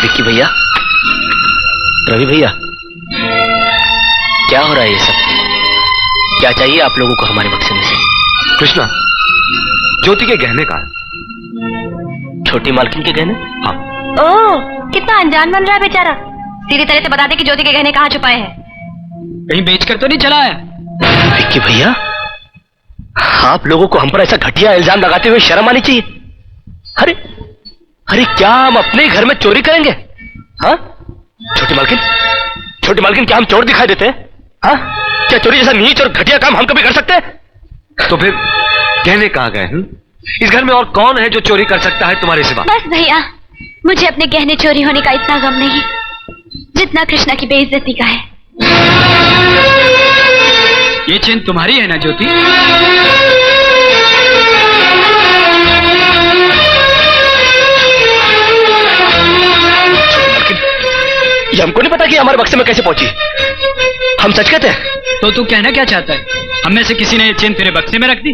विक्की भैया, रवि भैया, क्या हो रहा है ये सब? क्या चाहिए आप लोगों को हमारे बक्से में से? कृष्णा, ज्योति के गहने का। छोटी मालकिन के गहने? हाँ। ओह, कितना अनजान बन रहा है बेचारा। सीधी तरह से बता दे कि ज्योति के गहने कहाँ छुपाए हैं। कहीं बेचकर तो नहीं चला है? विक्की भैया, आप लोगों को हम पर ऐसा घटिया इल्जाम लगाते हुए शर्म आनी चाहिए। अरे अरे, क्या हम अपने घर में चोरी करेंगे? हाँ छोटी मालकिन, क्या हम चोर दिखाई देते हैं? हाँ, क्या चोरी जैसा नीच और घटिया काम हम कभी कर सकते हैं? तो फिर गहने कहाँ गए हैं? इस घर में और कौन है जो चोरी कर सकता है तुम्हारे सिवा? बस भैया, मुझे अपने गहने चोरी होने का इतना गम नहीं जितना कृष्णा की बेइज्जती का है। ये चेन तुम्हारी है ना ज्योति? ये हमको नहीं पता कि हमारे बक्से में कैसे पहुंची। हम सच कहते हैं। तो तू कहना क्या चाहता है? हम में से किसी ने ये चेन तेरे बक्से में रख दी?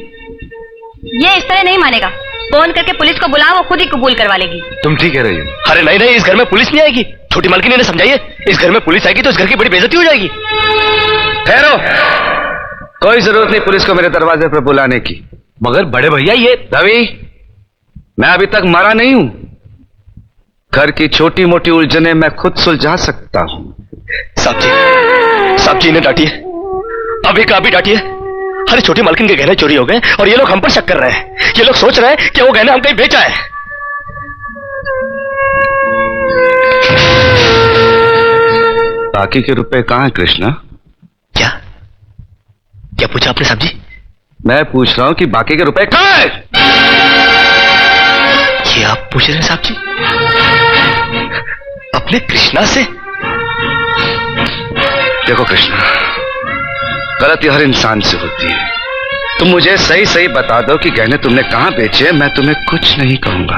ये इस तरह नहीं मानेगा। फोन करके पुलिस को बुलाओ, वो खुद ही कबूल करवा लेगी। तुम ठीक कह रही हो। अरे नहीं नहीं, इस घर में पुलिस नहीं आएगी। छोटी मालकिन ने समझाइए, इस घर में पुलिस आएगी तो इस घर की बड़ी बेइज्जती हो जाएगी। ठहरो, कोई जरूरत नहीं पुलिस को मेरे दरवाजे पर बुलाने की। मगर बड़े भैया, ये रवि, मैं अभी तक मरा नहीं हूं। घर की छोटी मोटी उलझने मैं खुद सुलझा सकता हूं। साहब जी इन्हें डांटिए, अभी का अभी डांटिए। अरे छोटी मालकिन के गहने चोरी हो गए और ये लोग हम पर शक कर रहे हैं। ये लोग सोच रहे हैं कि वो गहने हम कहीं बेचा है। बाकी के रुपए कहां हैं कृष्णा? क्या पूछा आपने साहब जी? मैं पूछ रहा हूं कि बाकी के रुपए कहां हैं? ये आप पूछ रहे हैं साहब जी अपने कृष्णा से? देखो कृष्णा, गलती हर इंसान से होती है। तुम मुझे सही सही बता दो कि गहने तुमने कहां बेचे, मैं तुम्हें कुछ नहीं कहूंगा।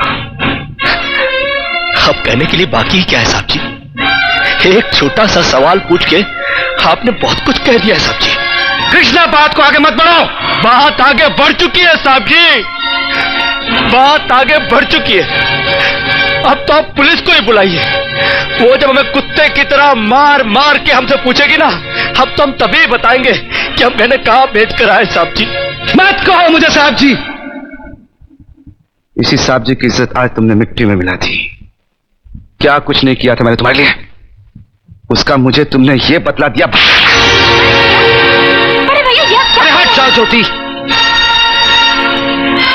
अब कहने के लिए बाकी ही क्या है साहब जी? एक छोटा सा सवाल पूछ के आपने बहुत कुछ कह दिया है साहब जी। कृष्णा, बात को आगे मत बढ़ाओ। बात आगे बढ़ चुकी है साहब जी, बात आगे बढ़ चुकी है। अब तो आप पुलिस को ही बुलाइए। वो जब हमें कुत्ते की तरह मार मार के हमसे पूछेगी ना, अब तो हम तभी बताएंगे कि हम गहने कहां बेच कर आए साहब जी। मत कहो मुझे साहब जी। इसी साहब जी की इज्जत आज तुमने मिट्टी में मिला दी। क्या कुछ नहीं किया था मैंने तुम्हारे लिए, उसका मुझे तुमने ये बतला दिया। अरे हट जाओ ज्योति।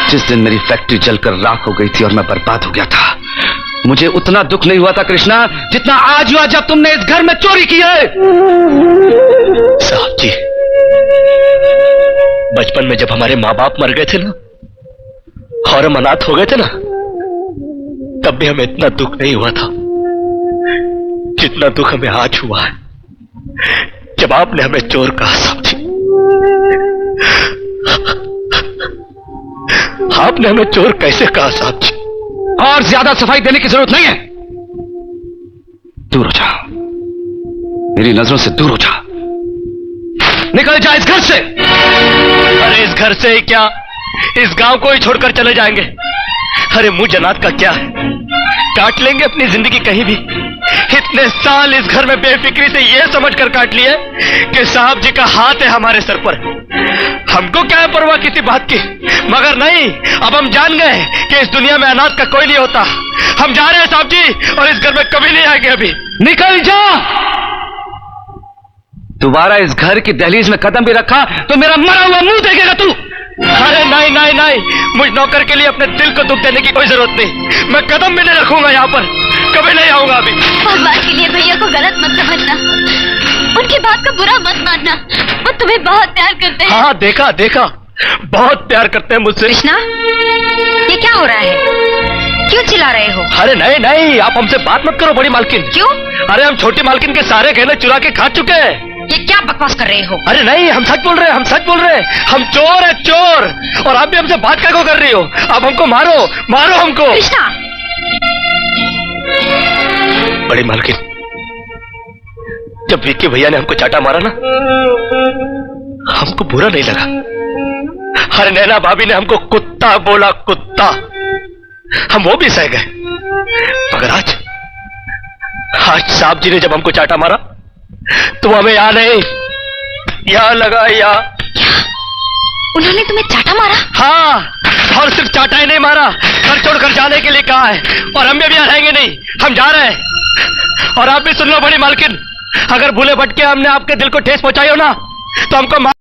जिस दिन मेरी फैक्ट्री जलकर राख हो गई थी और मैं बर्बाद हो गया था, मुझे उतना दुख नहीं हुआ था कृष्णा जितना आज हुआ जब तुमने इस घर में चोरी की है। साहब जी, बचपन में जब हमारे माँ बाप मर गए थे ना और हम अनाथ हो गए थे ना, तब भी हमें इतना दुख नहीं हुआ था जितना दुख हमें आज हुआ है जब आपने हमें चोर कहा। साहब जी, आपने हमें चोर कैसे कहा साहब जी? और ज्यादा सफाई देने की जरूरत नहीं है। दूर हो जा, मेरी नजरों से दूर हो जा। निकल जा इस घर से। अरे इस घर से ही क्या, इस गांव को ही छोड़कर चले जाएंगे। अरे मुझ अनाथ का क्या है, काट लेंगे अपनी जिंदगी कहीं भी। इतने साल इस घर में बेफिक्री से ये समझकर काट लिए कि साहब जी का हाथ है हमारे सर पर। हमको क्या है परवाह किसी बात की, मगर नहीं, अब हम जान गए कि इस दुनिया में अनाथ का कोई नहीं होता। हम जा रहे हैं साहब जी, और इस घर में कभी नहीं आएंगे। अभी निकल जा। दोबारा इस घर की दहलीज में कदम भी रखा तो मेरा मरा हुआ मुंह देखेगा तू। अरे नहीं नहीं नहीं, मुझ नौकर के लिए अपने दिल को दुख देने की कोई जरूरत नहीं। मैं कदम भी नहीं रखूंगा यहाँ पर, कभी नहीं आऊंगा अभी। भगवान के लिए भैया को गलत मत समझना, उनकी बात का बुरा मत मानना। वो तुम्हें बहुत प्यार करते हैं। हाँ देखा देखा, बहुत प्यार करते हैं मुझसे। कृष्णा, ये क्या हो रहा है? क्यों चिल्ला रहे हो? अरे नहीं नहीं, आप हमसे बात मत करो बड़ी मालकिन। क्यों? अरे हम छोटी मालकिन के सारे गहने चुरा के खा चुके हैं। ये क्या बकवास कर रहे हो? अरे नहीं, हम सच बोल रहे हैं, हम सच बोल रहे हैं। हम चोर है चोर। और आप भी हमसे बात क्या कर रही हो? आप हमको मारो, मारो हमको। कृष्णा, बड़ी मालकिन, जब विक्की भैया ने हमको चाटा मारा ना, हमको बुरा नहीं लगा। अरे नैना भाभी ने हमको कुत्ता बोला, कुत्ता, हम वो भी सह गए। मगर आज साहब जी ने जब हमको चाटा मारा तो हमें यहाँ नहीं, यहाँ लगा, यहाँ। उन्होंने तुम्हें चाटा मारा? हाँ, और सिर्फ चाटा ही नहीं मारा, घर छोड़कर जाने के लिए कहा है। और हम भी यहाँ रहेंगे नहीं, हम जा रहे हैं। और आप भी सुन लो बड़ी मालकिन, अगर भूले भटके हमने आपके दिल को ठेस पहुंचाई हो ना, तो हमको माफ